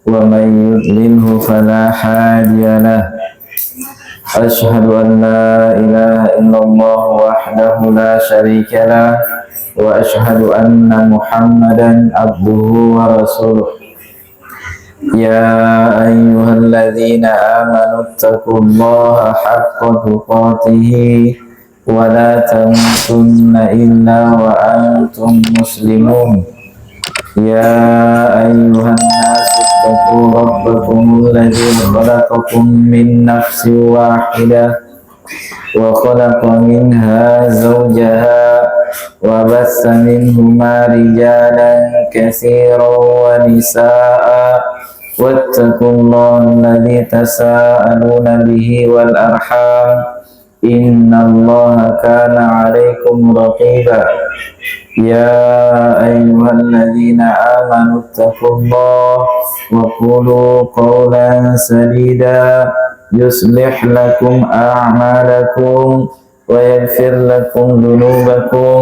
ومن يضلله فلا هادي له. أشهد أن لا إله إلا الله وحده لا شريك له وأشهد أن محمدا عبده ورسوله. يا أيها الذين آمنوا اتقوا الله حق تقاته ولا تموتن إلا وأنتم مسلمون. يا أيها الناس اتقوا ربكم الذي خلقكم من نفس واحدة وخلق منها زوجها وبث منهما رجالا كثيرا ونساء واتقوا الله الذي تساءلون به والأرحام إن الله كان عليكم رقيبا. يا أيها الذين آمنوا اتقوا الله وقولوا قولا سديدا يصلح لكم أعمالكم ويغفر لكم ذنوبكم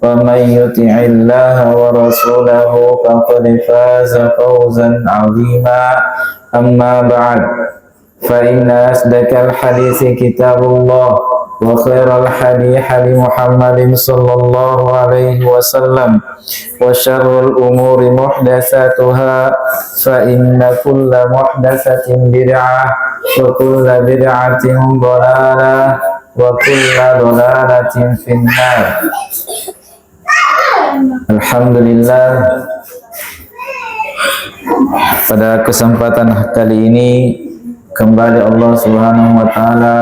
ومن يطع الله ورسوله فقد فاز فوزا عظيما. أما بعد فإن أصدق الحديث كتاب الله وخير الحديث حديث محمد صلى الله عليه وسلم وشر الأمور محدثاتها فإن كل محدثة بدعة وكل بدعة ضلالة وكل ضلالة في النار. Alhamdulillah, pada kesempatan kali ini kembali Allah Subhanahu wa taala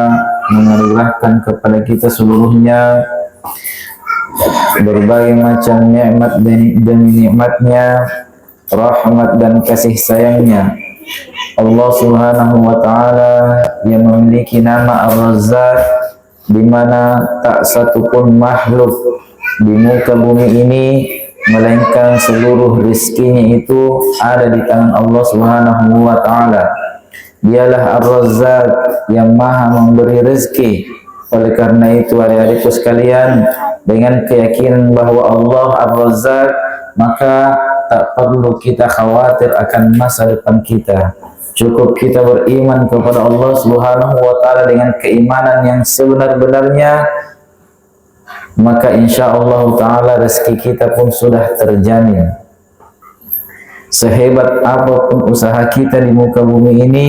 menganugerahkan kepada kita seluruhnya berbagai macam nikmat demi nikmatnya, rahmat dan kasih sayangnya. Allah Subhanahu wa taala yang memiliki nama Ar-Razzaq, di mana tak satupun makhluk di muka bumi ini melainkan seluruh rezekinya itu ada di tangan Allah Subhanahu wa taala. Dialah Ar-Razzaq yang maha memberi rezeki. Oleh karena itu adik-adikku sekalian, dengan keyakinan bahwa Allah Ar-Razzaq, maka tak perlu kita khawatir akan masa depan kita. Cukup kita beriman kepada Allah Subhanahu wa taala dengan keimanan yang sebenar-benarnya, maka insya Allah taala rezeki kita pun sudah terjamin. Sehebat apapun usaha kita di muka bumi ini,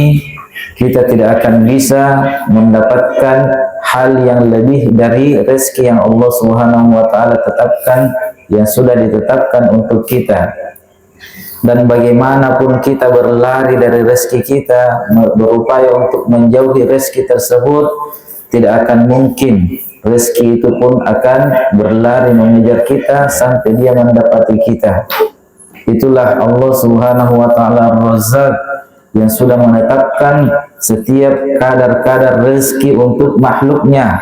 kita tidak akan bisa mendapatkan hal yang lebih dari rezeki yang Allah Subhanahu wa taala tetapkan, yang sudah ditetapkan untuk kita. Dan bagaimanapun kita berlari dari rezeki kita, berupaya untuk menjauhi rezeki tersebut, tidak akan mungkin rezeki itu pun akan berlari mengejar kita sampai dia mendapati kita. Itulah Allah Subhanahu wa taala Ar-Razzaq yang sudah menetapkan setiap kadar-kadar rezeki untuk makhluknya.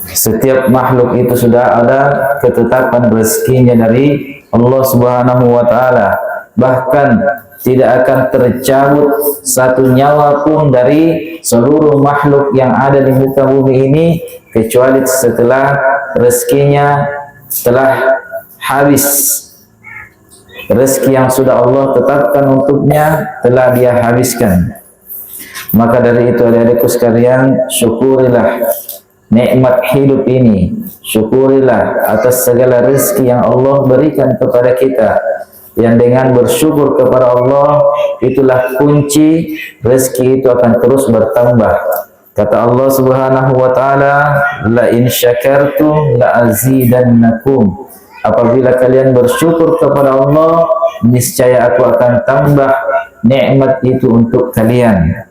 Setiap makhluk itu sudah ada ketetapan rezekinya dari Allah Subhanahu wa taala. Bahkan tidak akan tercabut satu nyawa pun dari seluruh makhluk yang ada di muka bumi ini kecuali setelah rezekinya telah habis. Rezeki yang sudah Allah tetapkan untuknya telah dia habiskan. Maka dari itu adik-adikku sekalian, syukurilah nikmat hidup ini. Syukurilah atas segala rezeki yang Allah berikan kepada kita. Yang dengan bersyukur kepada Allah, itulah kunci rezeki itu akan terus bertambah. Kata Allah Subhanahu wa taala, la in syakartum la azidannakum. Apabila kalian bersyukur kepada Allah, niscaya aku akan tambah nikmat itu untuk kalian.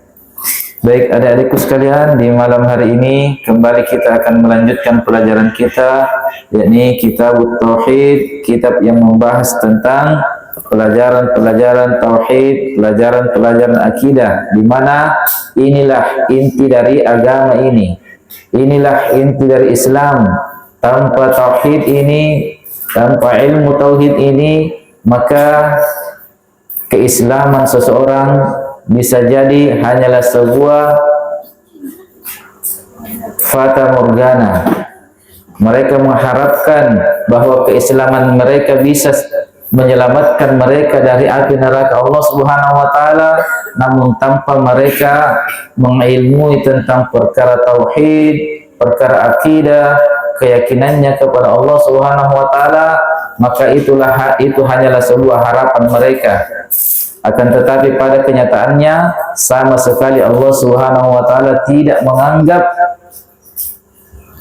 Baik adik-adikku sekalian, di malam hari ini kembali kita akan melanjutkan pelajaran kita, yakni Kitab Tauhid, kitab yang membahas tentang pelajaran-pelajaran tauhid, pelajaran-pelajaran akidah, di mana inilah inti dari agama ini. Inilah inti dari Islam. Tanpa tauhid ini, tanpa ilmu tauhid ini, maka keislaman seseorang bisa jadi hanyalah sebuah fata morgana. Mereka mengharapkan bahwa keislaman mereka bisa menyelamatkan mereka dari api neraka Allah Subhanahu wa taala, namun tanpa mereka mengilmui tentang perkara tauhid, perkara akidah, keyakinannya kepada Allah Subhanahu wa taala, maka itu hanyalah sebuah harapan mereka. Akan tetapi pada kenyataannya sama sekali Allah Subhanahu wa taala tidak menganggap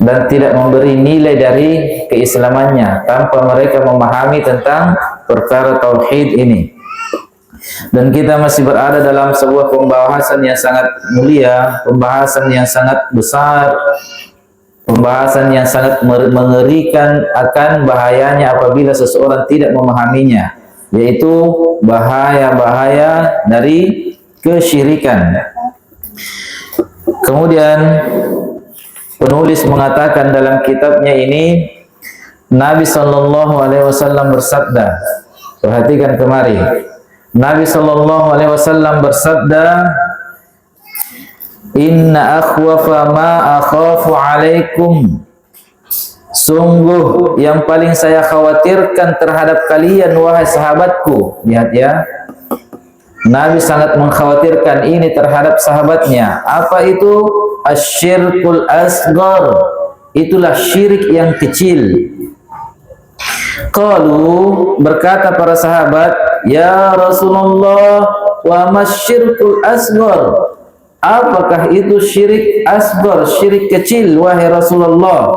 dan tidak memberi nilai dari keislamannya tanpa mereka memahami tentang perkara tauhid ini. Dan kita masih berada dalam sebuah pembahasan yang sangat mulia, pembahasan yang sangat besar, pembahasan yang sangat mengerikan akan bahayanya apabila seseorang tidak memahaminya, yaitu bahaya-bahaya dari kesyirikan. Kemudian penulis mengatakan dalam kitabnya ini, Nabi Sallallahu Alaihi Wasallam bersabda, perhatikan kemari, Nabi Sallallahu Alaihi Wasallam bersabda, Inna akhwafa ma akhafu alaikum, sungguh yang paling saya khawatirkan terhadap kalian wahai sahabatku. Lihat ya, Nabi sangat mengkhawatirkan ini terhadap sahabatnya. Apa itu? Asyirkul asghar, itulah syirik yang kecil. Qalu, berkata para sahabat, ya Rasulullah, wa masyirkul asghar, apakah itu syirik asghar, syirik kecil wahai Rasulullah?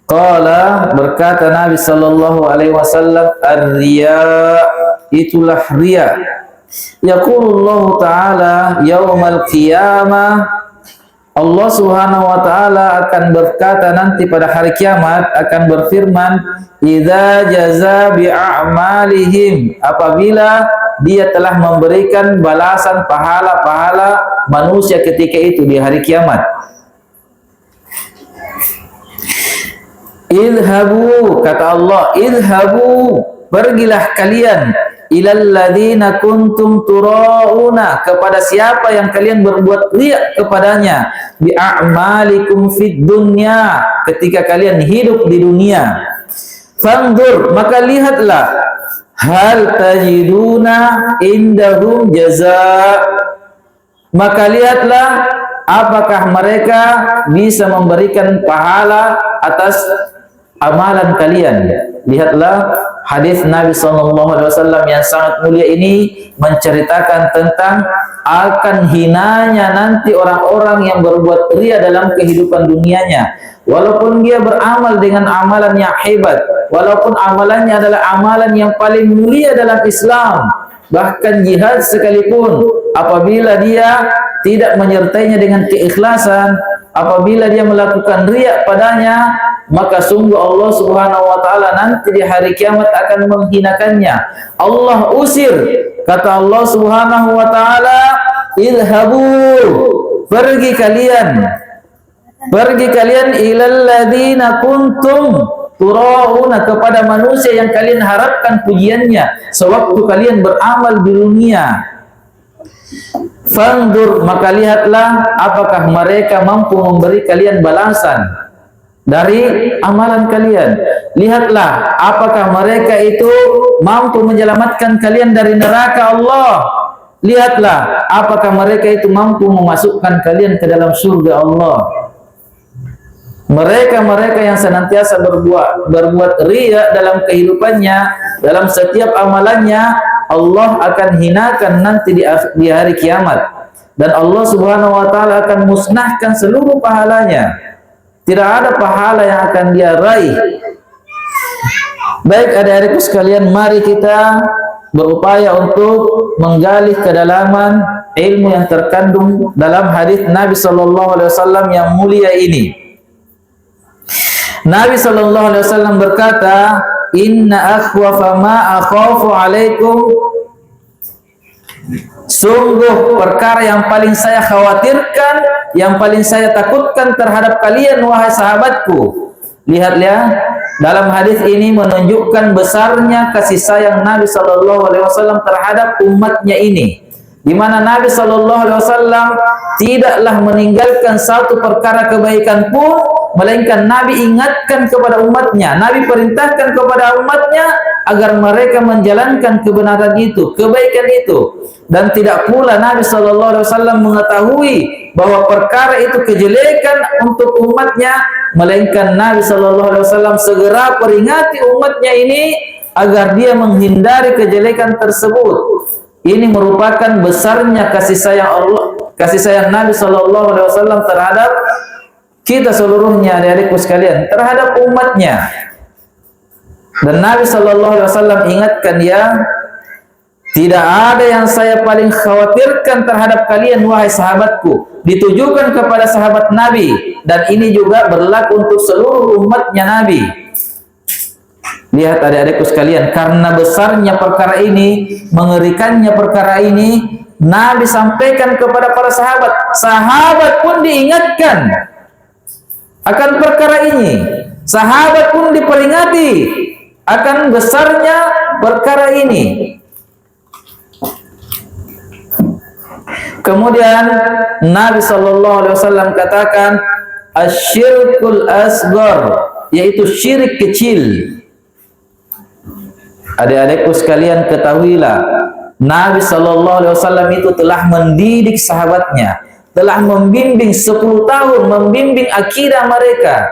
Qala, berkata Nabi sallallahu alaihi wasallam, ar-riya, itulah riya. Yaqulullahu ta'ala yaumal qiyamah, Allah Subhanahu wa taala akan berkata nanti pada hari kiamat, akan berfirman, idza jaza bi a'malihim, apabila dia telah memberikan balasan pahala-pahala manusia ketika itu di hari kiamat. Idhabu, kata Allah, idhabu, pergilah kalian, ilal ladzina kuntum turauna, kepada siapa yang kalian berbuat riya kepadanya, bi a'malikum fid dunya, ketika kalian hidup di dunia. Fandur, maka lihatlah, hal tajiduna indahum jaza, maka lihatlah apakah mereka bisa memberikan pahala atas amalan kalian. Lihatlah hadis Nabi SAW yang sangat mulia ini menceritakan tentang akan hinanya nanti orang-orang yang berbuat riya dalam kehidupan dunianya. Walaupun dia beramal dengan amalan yang hebat, walaupun amalannya adalah amalan yang paling mulia dalam Islam, bahkan jihad sekalipun, apabila dia tidak menyertainya dengan keikhlasan, apabila dia melakukan riya padanya, maka sungguh Allah Subhanahu wa taala nanti di hari kiamat akan menghinakannya. Allah usir, kata Allah Subhanahu wa taala, idhabu, pergi kalian ilal ladzina kuntum turauna, kepada manusia yang kalian harapkan pujiannya sewaktu kalian beramal di dunia. Fandur, maka lihatlah apakah mereka mampu memberi kalian balasan dari amalan kalian. Lihatlah apakah mereka itu mampu menyelamatkan kalian dari neraka Allah. Lihatlah apakah mereka itu mampu memasukkan kalian ke dalam surga Allah. Mereka-mereka yang senantiasa berbuat riya dalam kehidupannya, dalam setiap amalannya, Allah akan hinakan nanti di hari kiamat, dan Allah Subhanahu wa taala akan musnahkan seluruh pahalanya. Tidak ada pahala yang akan dia raih. Baik adik-adikku sekalian, mari kita berupaya untuk menggali kedalaman ilmu yang terkandung dalam hadis Nabi sallallahu alaihi wasallam yang mulia ini. Nabi sallallahu alaihi wasallam berkata, inna akhwafa ma akhafu alaikum, sungguh perkara yang paling saya khawatirkan, yang paling saya takutkan terhadap kalian wahai sahabatku. Lihatlah, dalam hadis ini menunjukkan besarnya kasih sayang Nabi sallallahu alaihi wasallam terhadap umatnya ini. di mana Nabi Shallallahu Alaihi Wasallam tidaklah meninggalkan satu perkara kebaikan pun, melainkan Nabi ingatkan kepada umatnya, Nabi perintahkan kepada umatnya agar mereka menjalankan kebenaran itu, kebaikan itu, dan tidak pula Nabi Shallallahu Alaihi Wasallam mengetahui bahwa perkara itu kejelekan untuk umatnya, melainkan Nabi Shallallahu Alaihi Wasallam segera peringati umatnya ini agar dia menghindari kejelekan tersebut. Ini merupakan besarnya kasih sayang Allah, kasih sayang Nabi Shallallahu Alaihi Wasallam terhadap kita seluruhnya, adik-adikku sekalian, terhadap umatnya. Dan Nabi Shallallahu Alaihi Wasallam ingatkan, ya, tidak ada yang saya paling khawatirkan terhadap kalian wahai sahabatku, ditujukan kepada sahabat Nabi, dan ini juga berlaku untuk seluruh umatnya Nabi. Lihat adik-adikku sekalian, karena besarnya perkara ini, mengerikannya perkara ini, Nabi sampaikan kepada para sahabat. Sahabat pun diingatkan akan perkara ini. Sahabat pun diperingati akan besarnya perkara ini. Kemudian Nabi Shallallahu Alaihi Wasallam katakan, asyirkul asghar, yaitu syirik kecil. Adik-adikku sekalian, ketahuilah, Nabi Shallallahu Alaihi Wasallam itu telah mendidik sahabatnya, telah membimbing 10 tahun, membimbing akidah mereka,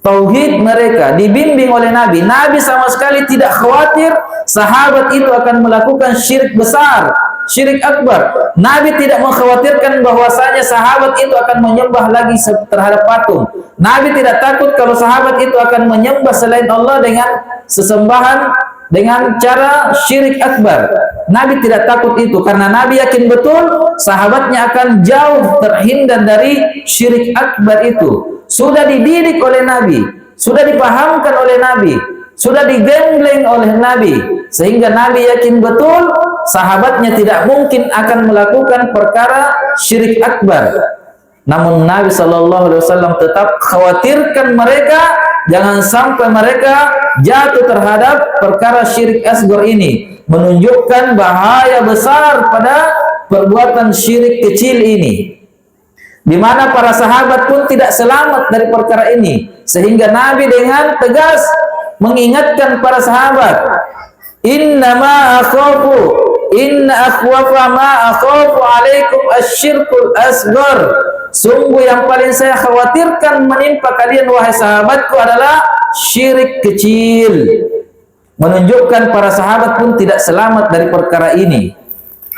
tauhid mereka, dibimbing oleh Nabi. Nabi sama sekali tidak khawatir sahabat itu akan melakukan syirik besar, syirik akbar. Nabi tidak mengkhawatirkan bahwasanya sahabat itu akan menyembah lagi terhadap patung. Nabi tidak takut kalau sahabat itu akan menyembah selain Allah dengan sesembahan, dengan cara syirik akbar. Nabi tidak takut itu, karena Nabi yakin betul sahabatnya akan jauh terhindar dari syirik akbar itu. Sudah dididik oleh Nabi, sudah dipahamkan oleh Nabi, sudah digembleng oleh Nabi, sehingga Nabi yakin betul sahabatnya tidak mungkin akan melakukan perkara syirik akbar. Namun Nabi Shallallahu Alaihi Wasallam tetap khawatirkan mereka, jangan sampai mereka jatuh terhadap perkara syirik asghar ini, menunjukkan bahaya besar pada perbuatan syirik kecil ini, di mana para sahabat pun tidak selamat dari perkara ini, sehingga Nabi dengan tegas mengingatkan para sahabat, innama akhafu, inna akhwafa ma akhafu alaikum asyirkul asghar. Sungguh yang paling saya khawatirkan menimpa kalian wahai sahabatku adalah syirik kecil. Menunjukkan para sahabat pun tidak selamat dari perkara ini.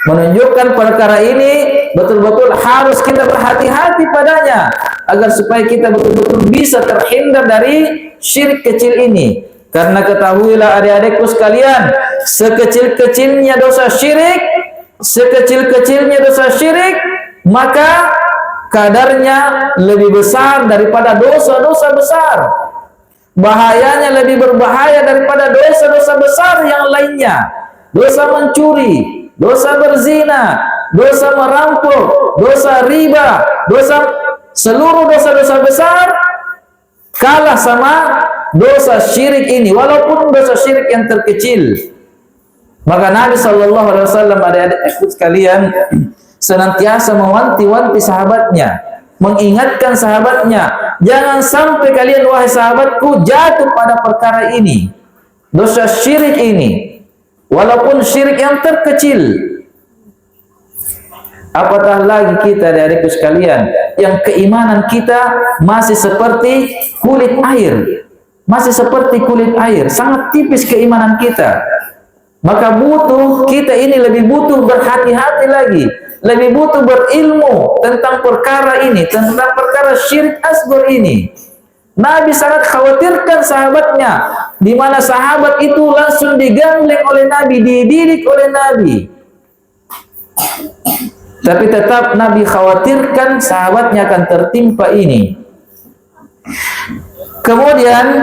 Menunjukkan perkara ini betul-betul harus kita berhati-hati padanya, agar supaya kita betul-betul bisa terhindar dari syirik kecil ini. Karena ketahuilah adik-adikku sekalian, sekecil-kecilnya dosa syirik, sekecil-kecilnya dosa syirik, maka kadarnya lebih besar daripada dosa-dosa besar. Bahayanya lebih berbahaya daripada dosa-dosa besar yang lainnya. Dosa mencuri, dosa berzina, dosa merampok, dosa riba, seluruh dosa-dosa besar kalah sama dosa syirik ini, walaupun dosa syirik yang terkecil. Maka Nabi Shallallahu Alaihi Wasallam, adik-adik sekalian, senantiasa mewanti-wanti sahabatnya, mengingatkan sahabatnya, jangan sampai kalian wahai sahabatku jatuh pada perkara ini, dosa syirik ini, walaupun syirik yang terkecil. Apatah lagi kita dari sekalian yang keimanan kita masih seperti kulit air, masih seperti kulit air, sangat tipis keimanan kita. Maka butuh kita ini lebih butuh berhati-hati lagi, lebih butuh berilmu tentang perkara ini, tentang perkara syirik asghar ini. Nabi sangat khawatirkan sahabatnya, di mana sahabat itu langsung digembleng oleh Nabi, dididik oleh Nabi. Tapi tetap Nabi khawatirkan sahabatnya akan tertimpa ini. Kemudian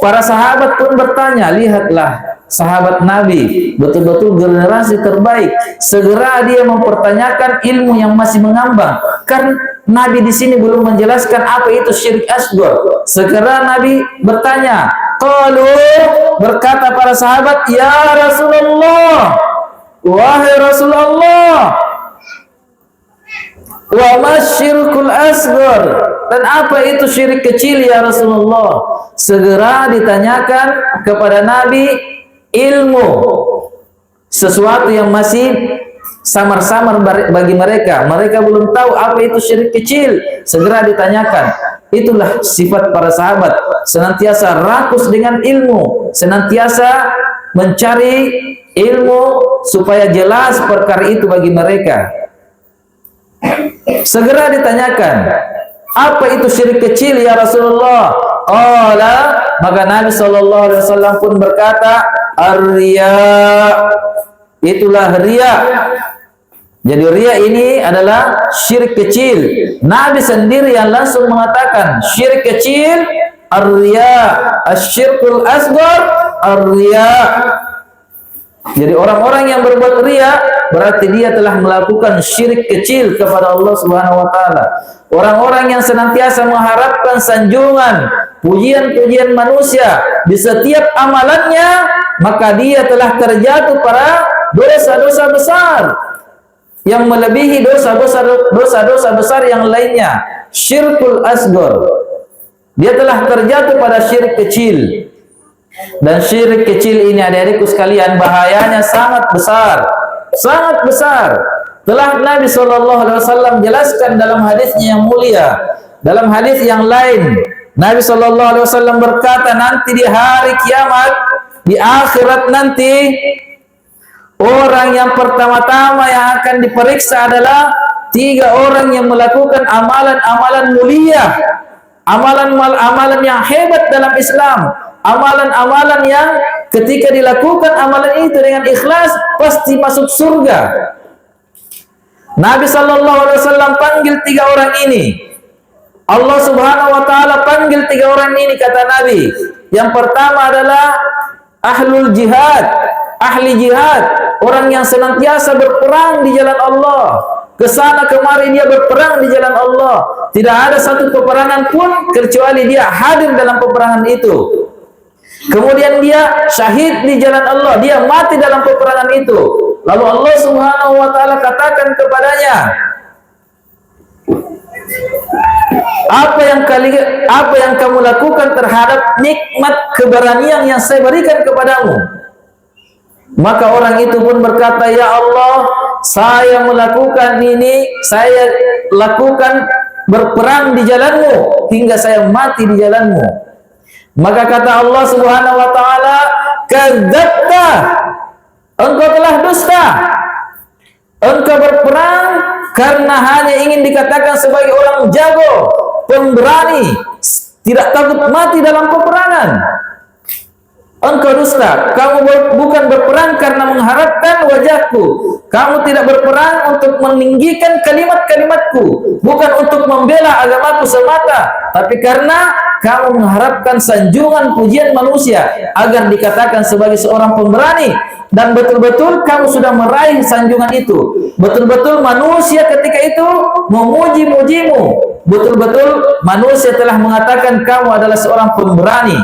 para sahabat pun bertanya, lihatlah sahabat Nabi, betul-betul generasi terbaik. Segera dia mempertanyakan ilmu yang masih mengambang. Kan Nabi di sini belum menjelaskan apa itu syirik asghar. Segera Nabi bertanya. Berkata para sahabat, ya Rasulullah, wahai Rasulullah, wa masyirkul asghar, dan apa itu syirik kecil ya Rasulullah? Segera ditanyakan kepada Nabi ilmu, sesuatu yang masih samar-samar bagi mereka. Mereka belum tahu apa itu syirik kecil, segera ditanyakan. Itulah sifat para sahabat, senantiasa rakus dengan ilmu, senantiasa mencari ilmu supaya jelas perkara itu bagi mereka. Segera ditanyakan, apa itu syirik kecil ya Rasulullah? Qala, maka Nabi SAW pun berkata, ar-riya, itulah riya. Jadi riya ini adalah syirik kecil. Nabi sendiri yang langsung mengatakan syirik kecil ar-riya, asyirkul asghar ar-riya. Jadi orang-orang yang berbuat riya berarti dia telah melakukan syirik kecil kepada Allah Subhanahu wa taala. Orang-orang yang senantiasa mengharapkan sanjungan, pujian-pujian manusia di setiap amalannya, maka dia telah terjatuh pada dosa-dosa besar yang melebihi dosa-dosa besar yang lainnya, syirkul asghar. Dia telah terjatuh pada syirik kecil. Dan syirik kecil ini adik-adikku sekalian bahayanya sangat besar, sangat besar. Telah Nabi SAW jelaskan dalam hadisnya yang mulia. Dalam hadis yang lain, Nabi SAW berkata, nanti di hari kiamat, di akhirat nanti, orang yang pertama-tama yang akan diperiksa adalah 3 orang yang melakukan amalan-amalan mulia, amalan-amalan yang hebat dalam Islam, amalan-amalan yang ketika dilakukan amalan itu dengan ikhlas pasti masuk surga. Nabi SAW panggil 3 orang ini. Allah Subhanahu wa taala panggil 3 orang ini, kata Nabi. Yang pertama adalah ahlul jihad, ahli jihad, orang yang senantiasa berperang di jalan Allah. Kesana kemari dia berperang di jalan Allah. Tidak ada satu peperangan pun kecuali dia hadir dalam peperangan itu. Kemudian dia syahid di jalan Allah, dia mati dalam peperangan itu. Lalu Allah Subhanahu wa taala katakan kepadanya, apa yang kamu lakukan terhadap nikmat keberanian yang saya berikan kepadamu? Maka orang itu pun berkata, ya Allah, saya melakukan ini, saya lakukan berperang di jalanmu hingga saya mati di jalanmu. Maka kata Allah Subhanahu wa taala, kadzabta, engkau telah dusta. Engkau berperang karena hanya ingin dikatakan sebagai orang jago, pemberani, tidak takut mati dalam peperangan. Engkau dusta. Kamu bukan berperang karena mengharapkan wajahku. Kamu tidak berperang untuk meninggikan kalimat-kalimatku, bukan untuk membela agamaku semata, tapi karena kamu mengharapkan sanjungan pujian manusia agar dikatakan sebagai seorang pemberani. Dan betul-betul kamu sudah meraih sanjungan itu. Betul-betul manusia ketika itu memuji-mujimu. Betul-betul manusia telah mengatakan kamu adalah seorang pemberani.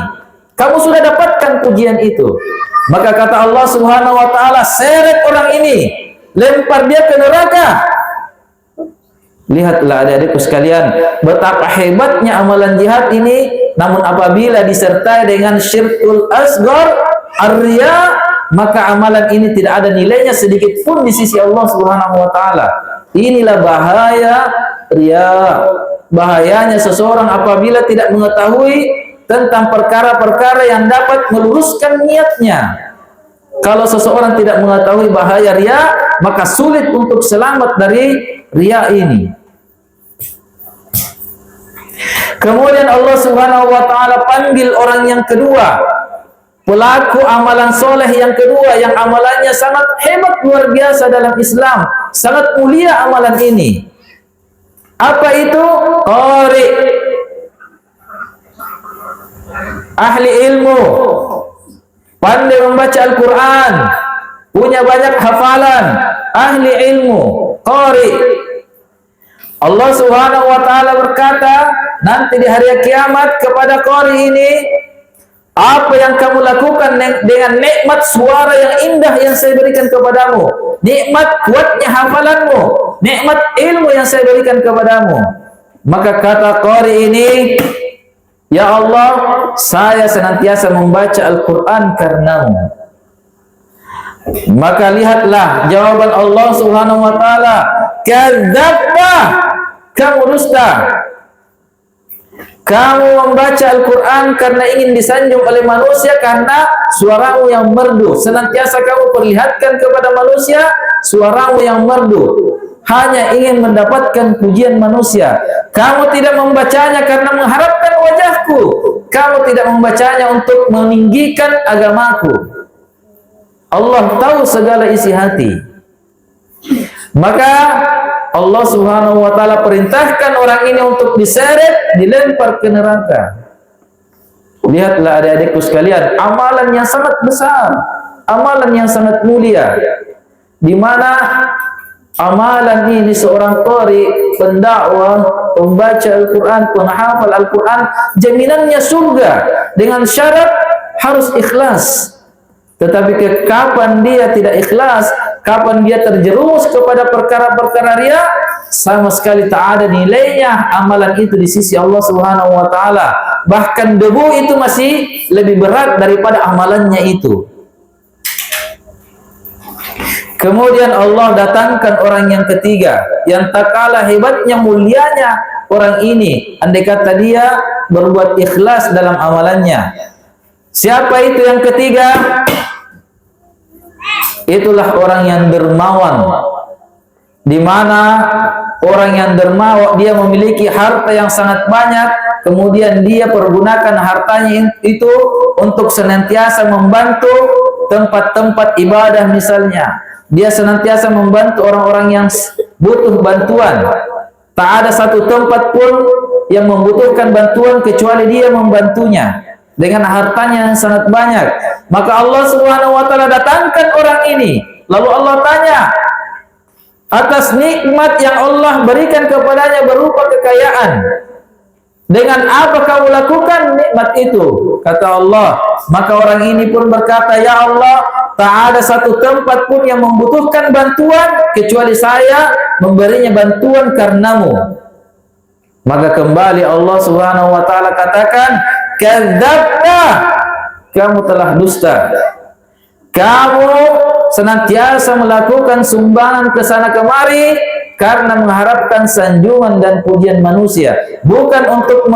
Kamu sudah dapatkan pujian itu. Maka kata Allah Subhanahu wa taala, seret orang ini, lempar dia ke neraka. Lihatlah adik-adikku sekalian, betapa hebatnya amalan jihad ini. Namun apabila disertai dengan syirkul asghar, ar-riya, maka amalan ini tidak ada nilainya sedikit pun di sisi Allah Subhanahu wa taala. Inilah bahaya riya. Bahayanya seseorang apabila tidak mengetahui tentang perkara-perkara yang dapat meluruskan niatnya. Kalau seseorang tidak mengetahui bahaya riya, maka sulit untuk selamat dari riya ini. Kemudian Allah Subhanahu wa taala panggil orang yang kedua, pelaku amalan soleh yang kedua, yang amalannya sangat hebat luar biasa dalam Islam, sangat mulia amalan ini. Apa itu? Qari, ahli ilmu, pandai membaca Al-Quran, punya banyak hafalan, ahli ilmu, qari. Allah Subhanahu wa taala berkata nanti di hari kiamat kepada qari ini, apa yang kamu lakukan dengan nikmat suara yang indah yang saya berikan kepadamu? nikmat kuatnya hafalanmu, nikmat ilmu yang saya berikan kepadamu. Maka kata qari ini, ya Allah, saya senantiasa membaca Al-Quran karenamu. Maka lihatlah jawaban Allah Subhanahu wa taala, kadzdzabta, kamu dusta. Kamu membaca Al-Quran karena ingin disanjung oleh manusia, karena suaramu yang merdu. Senantiasa kamu perlihatkan kepada manusia suaramu yang merdu, hanya ingin mendapatkan pujian manusia. Kamu tidak membacanya karena mengharapkan wajahku. Kamu tidak membacanya untuk meninggikan agamaku. Allah tahu segala isi hati. Maka Allah Subhanahu wa taala perintahkan orang ini untuk diseret, dilempar ke neraka. Lihatlah adik-adikku sekalian, amalan yang sangat besar, amalan yang sangat mulia, di mana amalan ini seorang qari, pendakwah, pembaca Al-Quran, penghafal Al-Quran, jaminannya surga dengan syarat harus ikhlas. Tetapi kapan dia tidak ikhlas, kapan dia terjerumus kepada perkara-perkara riya, sama sekali tak ada nilainya amalan itu di sisi Allah Subhanahu wa taala. Bahkan debu itu masih lebih berat daripada amalannya itu. Kemudian Allah datangkan orang yang ketiga, yang tak kalah hebatnya, mulianya orang ini, andai kata dia berbuat ikhlas dalam amalannya. Siapa itu yang ketiga? Itulah orang yang dermawan, di mana orang yang dermawan dia memiliki harta yang sangat banyak, kemudian dia pergunakan hartanya itu untuk senantiasa membantu tempat-tempat ibadah misalnya. Dia senantiasa membantu orang-orang yang butuh bantuan. Tak ada satu tempat pun yang membutuhkan bantuan kecuali dia membantunya dengan hartanya yang sangat banyak. Maka Allah Subhanahu wa taala datangkan orang ini, lalu Allah tanya atas nikmat yang Allah berikan kepadanya berupa kekayaan, dengan apa kamu lakukan nikmat itu? Kata Allah. Maka orang ini pun berkata, ya Allah, tak ada satu tempat pun yang membutuhkan bantuan kecuali saya memberinya bantuan karenamu. Maka kembali Allah Subhanahu wa taala katakan, kadzdzabta, kamu telah dusta. Kamu senantiasa melakukan sumbangan ke sana kemari karena mengharapkan sanjungan dan pujian manusia, bukan untuk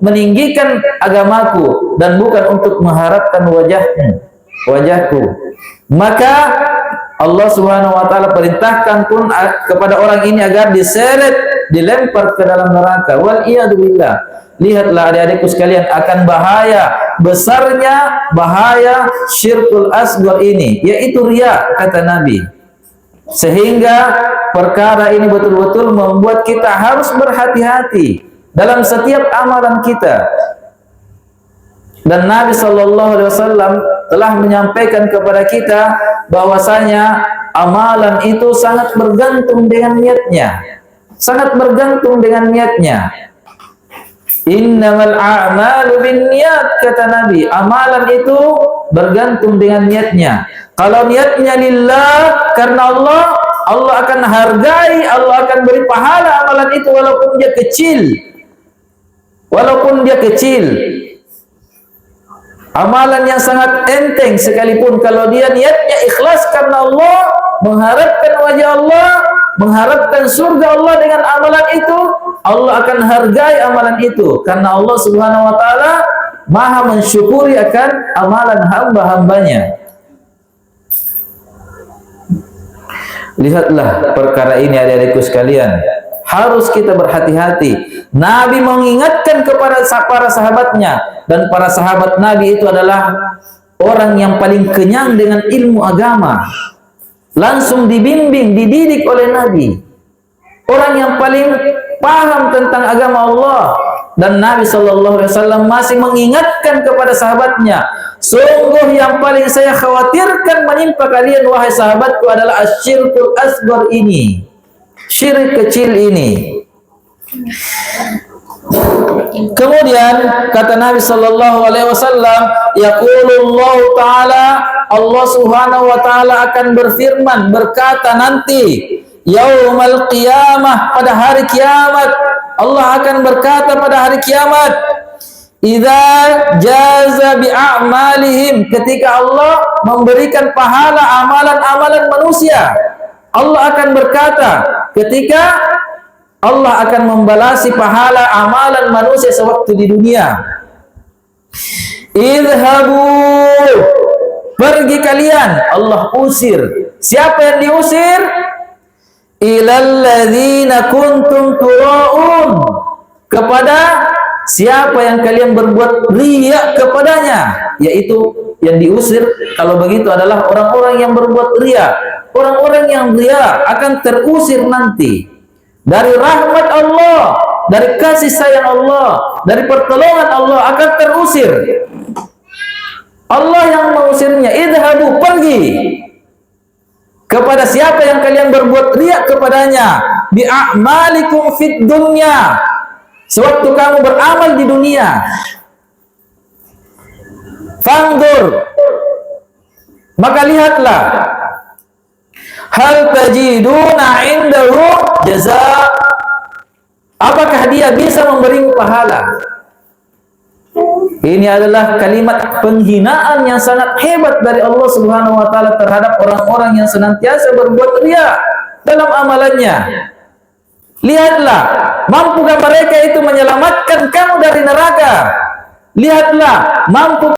meninggikan agamaku dan bukan untuk mengharapkan wajahku. Maka Allah Subhanahu wa taala perintahkan pun kepada orang ini agar diseret, dilempar ke dalam neraka. Wal iyadu billah. Lihatlah adik-adikku sekalian, akan bahaya besarnya bahaya syirkul asghar ini, yaitu riya, kata Nabi. Sehingga perkara ini betul-betul membuat kita harus berhati-hati dalam setiap amalan kita. Dan Nabi SAW telah menyampaikan kepada kita bahwasanya amalan itu sangat bergantung dengan niatnya. Sangat bergantung dengan niatnya. Innamal a'malu binniyat, kata Nabi. Amalan itu bergantung dengan niatnya. Kalau niatnya lillah, karena Allah, Allah akan hargai, Allah akan beri pahala amalan itu walaupun dia kecil. Walaupun dia kecil. Amalan yang sangat enteng sekalipun, kalau dia niatnya ikhlas karena Allah, mengharapkan wajah Allah, mengharapkan surga Allah dengan amalan itu, Allah akan hargai amalan itu karena Allah Subhanahu wa taala Maha mensyukuri akan amalan hamba-hambanya. Lihatlah perkara ini adik-adikku sekalian, harus kita berhati-hati. Nabi mengingatkan kepada para sahabatnya, dan para sahabat Nabi itu adalah orang yang paling kenyang dengan ilmu agama. Langsung dibimbing, dididik oleh Nabi. Orang yang paling paham tentang agama Allah. Dan Nabi SAW masih mengingatkan kepada sahabatnya, sungguh yang paling saya khawatirkan menimpa kalian wahai sahabatku adalah asyirkul asghar ini, syirik kecil ini. Kemudian kata Nabi sallallahu alaihi wasallam, yaqulullah taala, Allah Subhanahu wa taala akan berfirman, berkata nanti yaumal qiyamah, pada hari kiamat. Allah akan berkata pada hari kiamat, idza jaza bi a'malihim, ketika Allah memberikan pahala amalan-amalan manusia. Allah akan berkata ketika Allah akan membalasi pahala amalan manusia sewaktu di dunia. Idhabu, pergi kalian. Allah usir. Siapa yang diusir? Ilal ladzina kuntum tura'un, kepada siapa yang kalian berbuat riya kepadanya, yaitu yang diusir kalau begitu adalah orang-orang yang berbuat riya. Orang-orang yang riya akan terusir nanti dari rahmat Allah, dari kasih sayang Allah, dari pertolongan Allah, akan terusir. Allah yang mengusirnya. Idhabu, pergi. Kepada siapa yang kalian berbuat riya kepadanya, bi'a'malikum fid dunya, sewaktu kamu beramal di dunia. Fangdur, maka lihatlah, hal tajiduna indahu jaza, apakah dia bisa memberimu pahala? Ini adalah kalimat penghinaan yang sangat hebat dari Allah Subhanahu wa taala terhadap orang-orang yang senantiasa berbuat riya dalam amalannya. Lihatlah, mampukah mereka itu menyelamatkan kamu dari neraka? Lihatlah, mampu